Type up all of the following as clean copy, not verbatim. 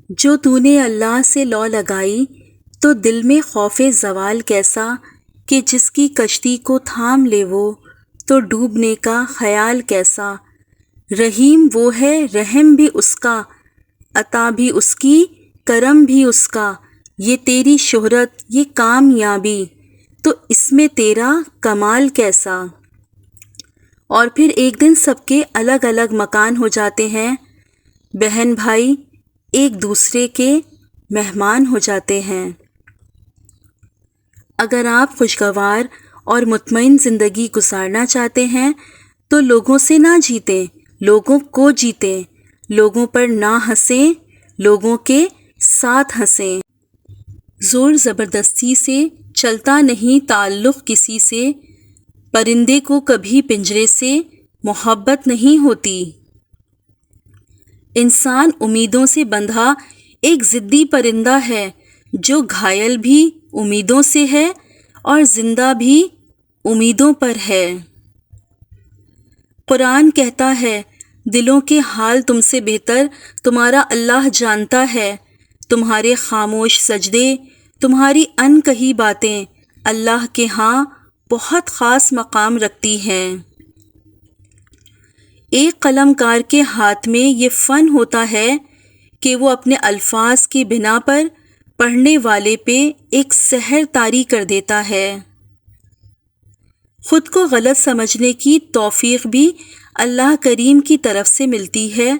جو تو نے اللہ سے لو لگائی تو دل میں خوف زوال کیسا کہ جس کی کشتی کو تھام لے وہ تو ڈوبنے کا خیال کیسا۔ رحیم وہ ہے رحم بھی اس کا، عطا بھی اس کی کرم بھی اس کا، یہ تیری شہرت یہ کامیابی تو اس میں تیرا کمال کیسا۔ اور پھر ایک دن سب کے الگ الگ مکان ہو جاتے ہیں، بہن بھائی ایک دوسرے کے مہمان ہو جاتے ہیں۔ اگر آپ خوشگوار اور مطمئن زندگی گزارنا چاہتے ہیں تو لوگوں سے نہ جیتیں، لوگوں کو جیتیں، لوگوں پر نہ ہنسیں، لوگوں کے ساتھ ہنسیں۔ زور زبردستی سے چلتا نہیں تعلق کسی سے، پرندے کو کبھی پنجرے سے محبت نہیں ہوتی۔ انسان امیدوں سے بندھا ایک ضدی پرندہ ہے جو گھائل بھی امیدوں سے ہے اور زندہ بھی امیدوں پر ہے۔ قرآن کہتا ہے دلوں کے حال تم سے بہتر تمہارا اللہ جانتا ہے، تمہارے خاموش سجدے، تمہاری ان کہی باتیں اللہ کے ہاں بہت خاص مقام رکھتی ہیں۔ ایک قلم کار کے ہاتھ میں یہ فن ہوتا ہے کہ وہ اپنے الفاظ کی بنا پر پڑھنے والے پہ ایک سحر طاری کر دیتا ہے۔ خود کو غلط سمجھنے کی توفیق بھی اللہ کریم کی طرف سے ملتی ہے،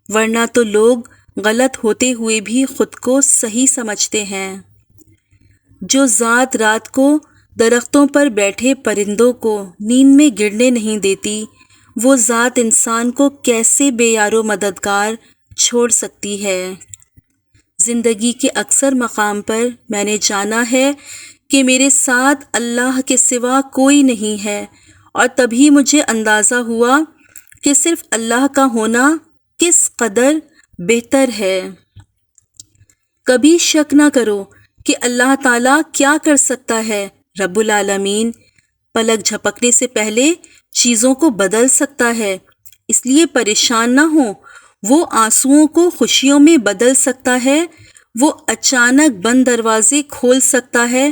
ورنہ تو لوگ غلط ہوتے ہوئے بھی خود کو صحیح سمجھتے ہیں۔ جو ذات رات کو درختوں پر بیٹھے پرندوں کو نیند میں گرنے نہیں دیتی، وہ ذات انسان کو کیسے بے یار و مددگار چھوڑ سکتی ہے۔ زندگی کے اکثر مقام پر میں نے جانا ہے کہ میرے ساتھ اللہ کے سوا کوئی نہیں ہے، اور تبھی مجھے اندازہ ہوا کہ صرف اللہ کا ہونا کس قدر بہتر ہے۔ کبھی شک نہ کرو کہ اللہ تعالیٰ کیا کر سکتا ہے۔ رب العالمین پلک جھپکنے سے پہلے چیزوں کو بدل سکتا ہے، اس لیے پریشان نہ ہو۔ وہ آنسوؤں کو خوشیوں میں بدل سکتا ہے، وہ اچانک بند دروازے کھول سکتا ہے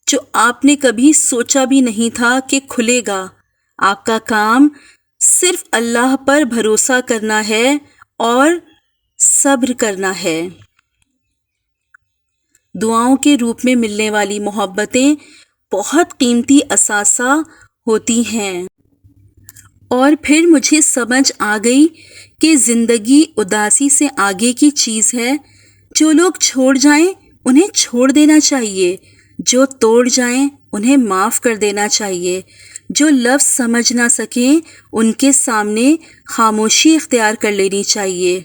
جو آپ نے کبھی سوچا بھی نہیں تھا کہ کھلے گا۔ آپ کا کام صرف اللہ پر بھروسہ کرنا ہے اور صبر کرنا ہے۔ دعاؤں کے روپ میں ملنے والی محبتیں بہت قیمتی اثاثہ ہوتی ہیں۔ اور پھر مجھے سمجھ آ گئی کہ زندگی اداسی سے آگے کی چیز ہے۔ جو لوگ چھوڑ جائیں انہیں چھوڑ دینا چاہیے، جو توڑ جائیں انہیں معاف کر دینا چاہیے، جو لفظ سمجھ نہ سکیں ان کے سامنے خاموشی اختیار کر لینی چاہیے۔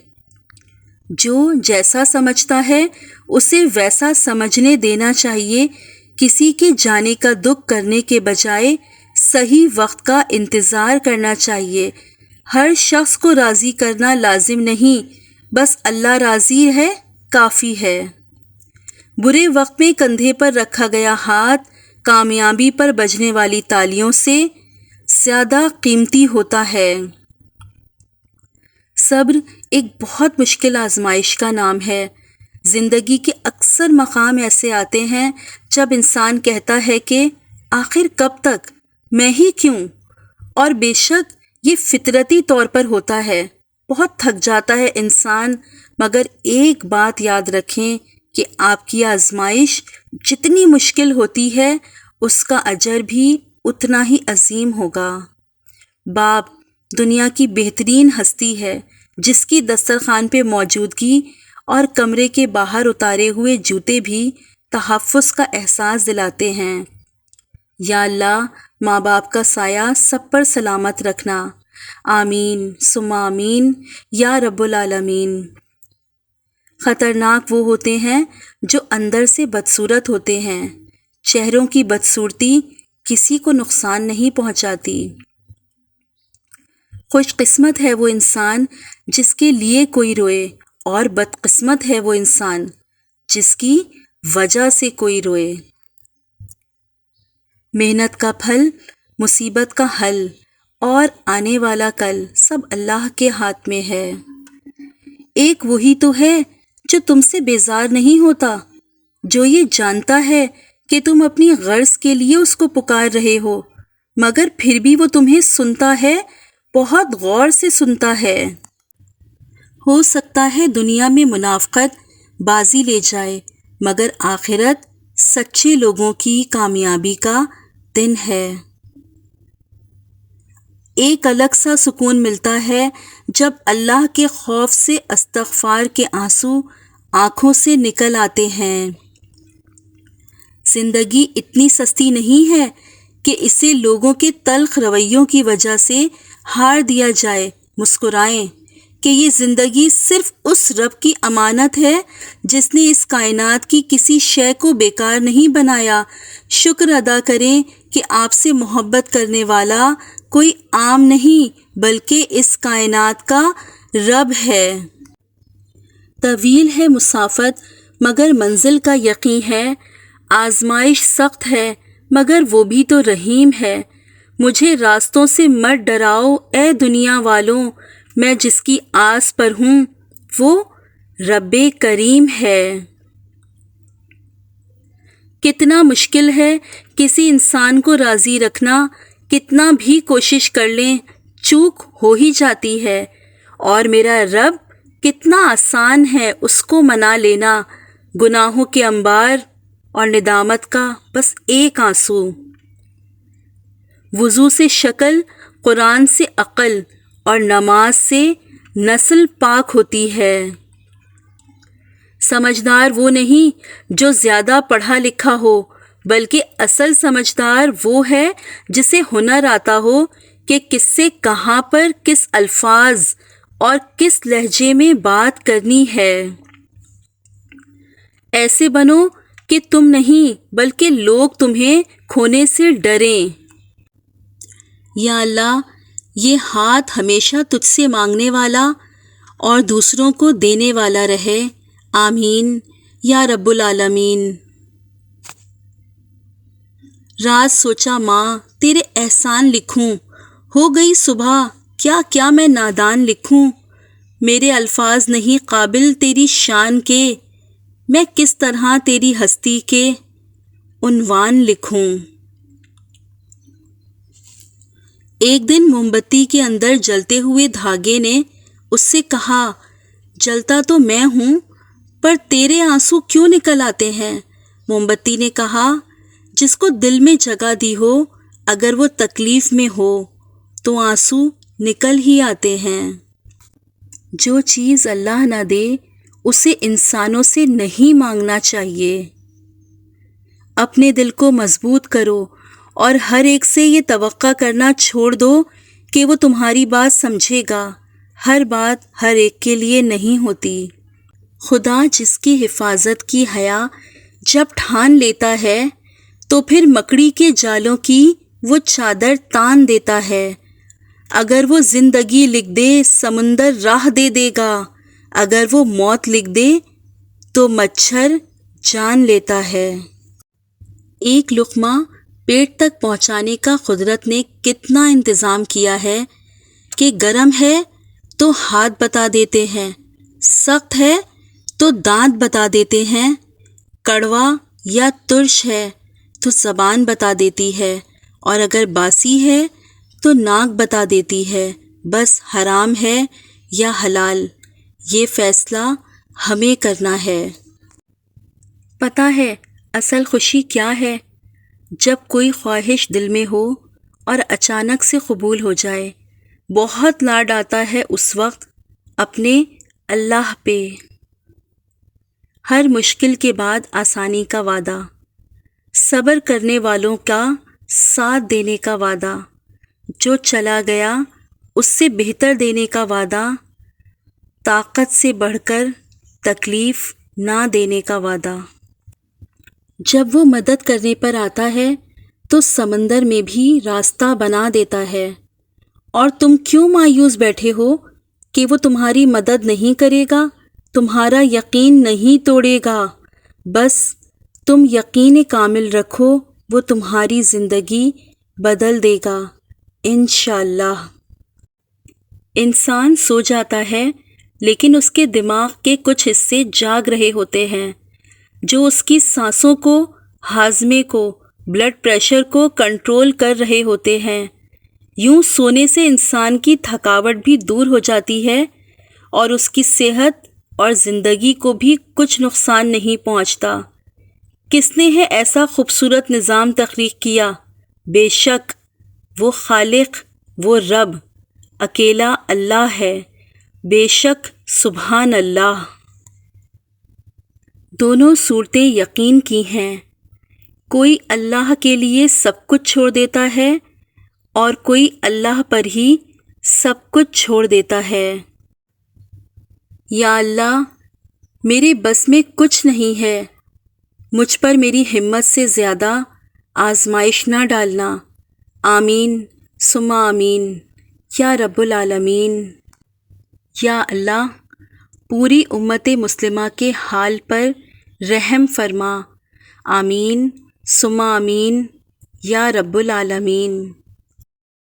جو جیسا سمجھتا ہے اسے ویسا سمجھنے دینا چاہیے۔ کسی کے جانے کا دکھ کرنے کے بجائے صحیح وقت کا انتظار کرنا چاہیے۔ ہر شخص کو راضی کرنا لازم نہیں، بس اللہ راضی ہے کافی ہے۔ برے وقت میں کندھے پر رکھا گیا ہاتھ کامیابی پر بجنے والی تالیوں سے زیادہ قیمتی ہوتا ہے۔ صبر ایک بہت مشکل آزمائش کا نام ہے۔ زندگی کے اکثر مقام ایسے آتے ہیں جب انسان کہتا ہے کہ آخر کب تک، میں ہی کیوں؟ اور بے شک یہ فطرتی طور پر ہوتا ہے، بہت تھک جاتا ہے انسان، مگر ایک بات یاد رکھیں کہ آپ کی آزمائش جتنی مشکل ہوتی ہے اس کا اجر بھی اتنا ہی عظیم ہوگا۔ باپ دنیا کی بہترین ہستی ہے جس کی دسترخوان پہ موجودگی اور کمرے کے باہر اتارے ہوئے جوتے بھی تحفظ کا احساس دلاتے ہیں۔ یا اللہ ماں باپ کا سایہ سب پر سلامت رکھنا، آمین ثم آمین یا رب العالمین۔ خطرناک وہ ہوتے ہیں جو اندر سے بدصورت ہوتے ہیں، چہروں کی بدصورتی کسی کو نقصان نہیں پہنچاتی۔ خوش قسمت ہے وہ انسان جس کے لیے کوئی روئے، اور بدقسمت ہے وہ انسان جس کی وجہ سے کوئی روئے۔ محنت کا پھل، مصیبت کا حل اور آنے والا کل سب اللہ کے ہاتھ میں ہے۔ ایک وہی تو ہے جو تم سے بیزار نہیں ہوتا، جو یہ جانتا ہے کہ تم اپنی غرض کے لیے اس کو پکار رہے ہو، مگر پھر بھی وہ تمہیں سنتا ہے، بہت غور سے سنتا ہے۔ ہو سکتا ہے دنیا میں منافقت بازی لے جائے، مگر آخرت سچے لوگوں کی کامیابی کا دن ہے۔ ایک الگ سا سکون ملتا ہے جب اللہ کے خوف سے استغفار کے آنسو آنکھوں سے نکل آتے ہیں۔ زندگی اتنی سستی نہیں ہے کہ اسے لوگوں کے تلخ رویوں کی وجہ سے ہار دیا جائے۔ مسکرائیں کہ یہ زندگی صرف اس رب کی امانت ہے جس نے اس کائنات کی کسی شے کو بیکار نہیں بنایا۔ شکر ادا کریں کہ آپ سے محبت کرنے والا کوئی عام نہیں بلکہ اس کائنات کا رب ہے۔ طویل ہے مسافت مگر منزل کا یقین ہے، آزمائش سخت ہے مگر وہ بھی تو رحیم ہے۔ مجھے راستوں سے مت ڈراؤ اے دنیا والوں، میں جس کی آس پر ہوں وہ رب کریم ہے۔ کتنا مشکل ہے کسی انسان کو راضی رکھنا، کتنا بھی کوشش کر لیں چوک ہو ہی جاتی ہے، اور میرا رب کتنا آسان ہے اس کو منا لینا۔ گناہوں کے انبار اور ندامت کا بس ایک آنسو۔ وضو سے شکل، قرآن سے عقل اور نماز سے نسل پاک ہوتی ہے۔ سمجھدار وہ نہیں جو زیادہ پڑھا لکھا ہو، بلکہ اصل سمجھدار وہ ہے جسے ہنر آتا ہو کہ کس سے کہاں پر کس الفاظ اور کس لہجے میں بات کرنی ہے۔ ایسے بنو کہ تم نہیں بلکہ لوگ تمہیں کھونے سے ڈریں۔ یا اللہ، یہ ہاتھ ہمیشہ تجھ سے مانگنے والا اور دوسروں کو دینے والا رہے، آمین یا رب العالمین۔ رات سوچا ماں تیرے احسان لکھوں، ہو گئی صبح کیا کیا میں نادان لکھوں۔ میرے الفاظ نہیں قابل تیری شان کے، میں کس طرح تیری ہستی کے عنوان لکھوں۔ ایک دن موم بتی کے اندر جلتے ہوئے دھاگے نے اس سے کہا، جلتا تو میں ہوں پر تیرے آنسو کیوں نکل آتے ہیں؟ موم بتی نے کہا، جس کو دل میں جگہ دی ہو اگر وہ تکلیف میں ہو تو آنسو نکل ہی آتے ہیں۔ جو چیز اللہ نہ دے اسے انسانوں سے نہیں مانگنا چاہیے۔ اپنے دل کو مضبوط کرو اور ہر ایک سے یہ توقع کرنا چھوڑ دو کہ وہ تمہاری بات سمجھے گا۔ ہر بات ہر ایک کے لیے نہیں ہوتی۔ خدا جس کی حفاظت کی حیا جب ٹھان لیتا ہے تو پھر مکڑی کے جالوں کی وہ چادر تان دیتا ہے۔ اگر وہ زندگی لکھ دے سمندر راہ دے دے گا، اگر وہ موت لکھ دے تو مچھر جان لیتا ہے۔ ایک لقمہ پیٹ تک پہنچانے کا قدرت نے کتنا انتظام کیا ہے کہ گرم ہے تو ہاتھ بتا دیتے ہیں، سخت ہے تو دانت بتا دیتے ہیں، کڑوا یا ترش ہے تو زبان بتا دیتی ہے، اور اگر باسی ہے تو ناک بتا دیتی ہے۔ بس حرام ہے یا حلال، یہ فیصلہ ہمیں کرنا ہے۔ پتہ ہے اصل خوشی کیا ہے؟ جب کوئی خواہش دل میں ہو اور اچانک سے قبول ہو جائے۔ بہت لاڈ آتا ہے اس وقت اپنے اللہ پہ۔ ہر مشکل کے بعد آسانی کا وعدہ، صبر کرنے والوں کا ساتھ دینے کا وعدہ، جو چلا گیا اس سے بہتر دینے کا وعدہ، طاقت سے بڑھ کر تکلیف نہ دینے کا وعدہ۔ جب وہ مدد کرنے پر آتا ہے تو سمندر میں بھی راستہ بنا دیتا ہے، اور تم کیوں مایوس بیٹھے ہو کہ وہ تمہاری مدد نہیں کرے گا، تمہارا یقین نہیں توڑے گا۔ بس تم یقین کامل رکھو، وہ تمہاری زندگی بدل دے گا انشاءاللہ۔ انسان سو جاتا ہے لیکن اس کے دماغ کے کچھ حصے جاگ رہے ہوتے ہیں جو اس کی سانسوں کو، ہاضمے کو، بلڈ پریشر کو کنٹرول کر رہے ہوتے ہیں۔ یوں سونے سے انسان کی تھکاوٹ بھی دور ہو جاتی ہے اور اس کی صحت اور زندگی کو بھی کچھ نقصان نہیں پہنچتا۔ کس نے ہے ایسا خوبصورت نظام تخلیق کیا؟ بے شک وہ خالق، وہ رب، اکیلا اللہ ہے۔ بے شک سبحان اللہ۔ دونوں صورتیں یقین کی ہیں۔ کوئی اللہ کے لیے سب کچھ چھوڑ دیتا ہے اور کوئی اللہ پر ہی سب کچھ چھوڑ دیتا ہے۔ یا اللہ، میرے بس میں کچھ نہیں ہے، مجھ پر میری ہمت سے زیادہ آزمائش نہ ڈالنا۔ آمین ثم آمین یا رب العالمین۔ یا اللہ، پوری امت مسلمہ کے حال پر رحم فرما۔ آمین ثم آمین یا رب العالمین۔